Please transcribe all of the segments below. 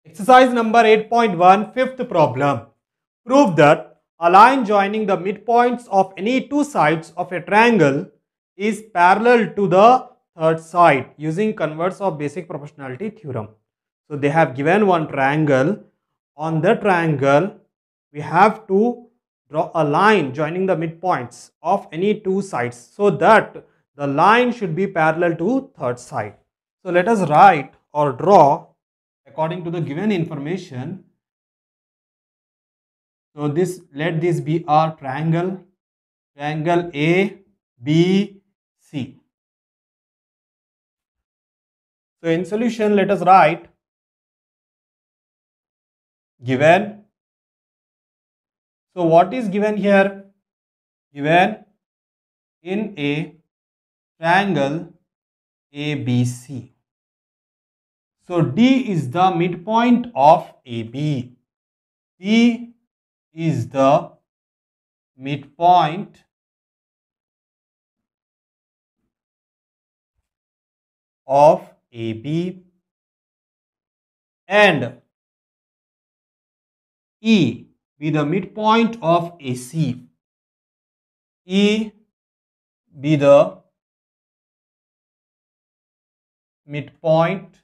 Exercise number 8.1, fifth problem. Prove that a line joining the midpoints of any two sides of a triangle is parallel to the third side using converse of basic proportionality theorem. So they have given one triangle. On the triangle, we have to draw a line joining the midpoints of any two sides so that the line should be parallel to third side. So let us write or draw according to the given information. So let this be our triangle A B C. So in solution, let us write given. So what is given here? Given in a triangle ABC. So D is the midpoint of AB. D is the midpoint of AB and E be the midpoint of AC. E be the midpoint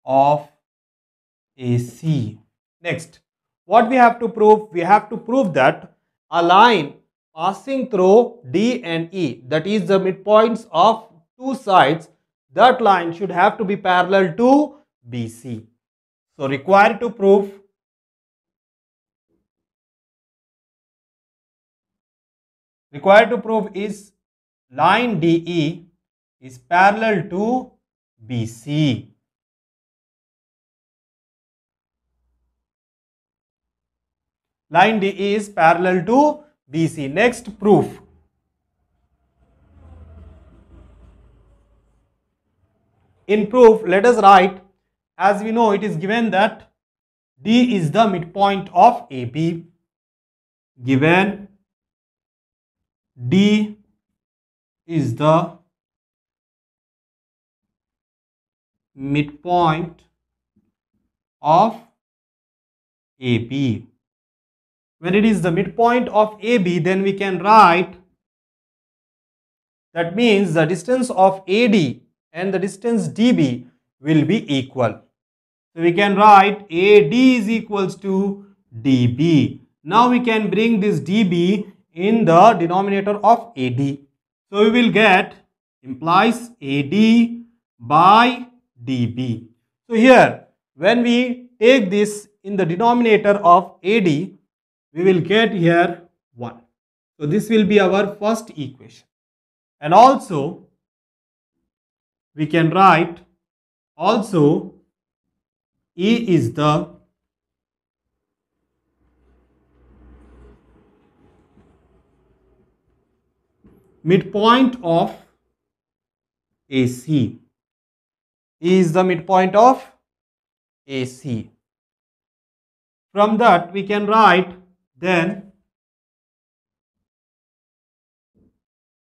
of AC. Next, what we have to prove? We have to prove that a line passing through D and E, that is the midpoints of two sides, that line should have to be parallel to BC. So required to prove is line DE is parallel to BC. Line DE is parallel to BC. Next, proof. In proof, let us write, as we know, it is given that D is the midpoint of AB. Given D is the midpoint of AB. When it is the midpoint of AB, then we can write, that means the distance of AD and the distance DB will be equal. So we can write AD is equals to DB. Now we can bring this DB in the denominator of AD. So we will get implies AD by DB. So here, when we take this in the denominator of AD, we will get here 1. So this will be our first equation. And also, we can write also E is the midpoint of AC. E is the midpoint of AC. From that we can write, then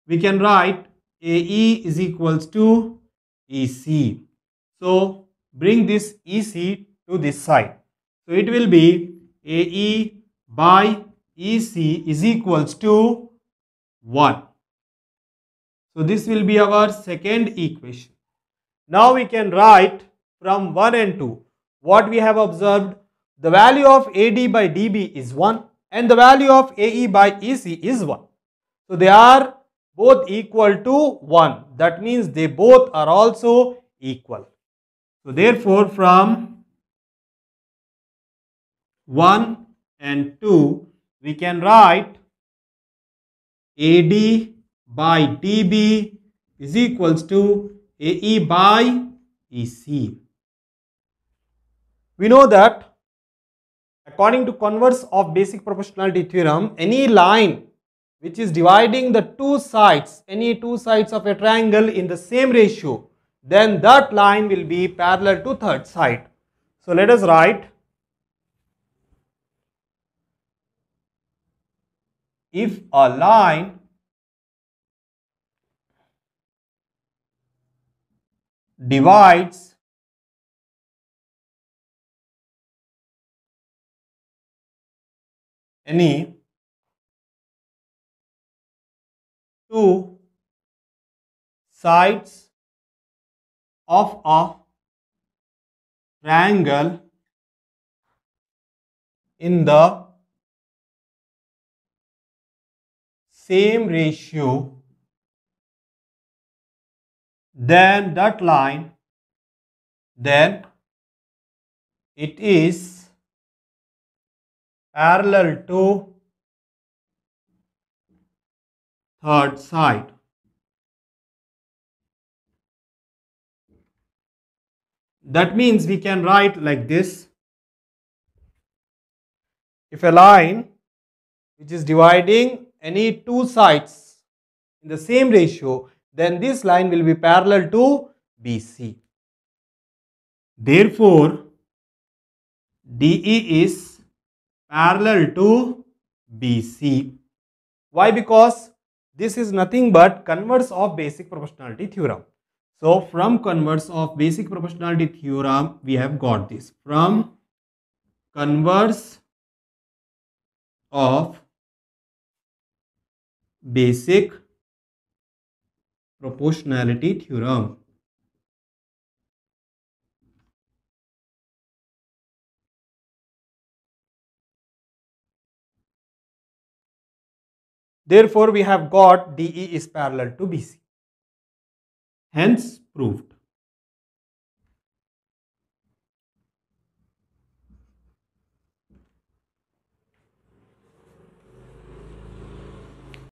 we can write AE is equals to EC. So bring this EC to this side. So it will be AE by EC is equals to 1. So this will be our second equation. Now we can write from 1 and 2. What we have observed, the value of AD by DB is 1 and the value of AE by EC is 1. So they are both equal to 1. That means they both are also equal. So therefore from 1 and 2 we can write AD by DB is equals to AE by EC. We know that according to converse of basic proportionality theorem, any line which is dividing the two sides, any two sides of a triangle in the same ratio, then that line will be parallel to third side. So let us write, if a line divides any two sides of a triangle in the same ratio, then that line, then it is parallel to third side. That means we can write like this. If a line which is dividing any two sides in the same ratio, then this line will be parallel to BC. Therefore, DE is parallel to BC. Why? Because this is nothing but converse of basic proportionality theorem. So from converse of basic proportionality theorem, we have got this. From converse of basic proportionality theorem. Therefore, we have got DE is parallel to BC. Hence proved.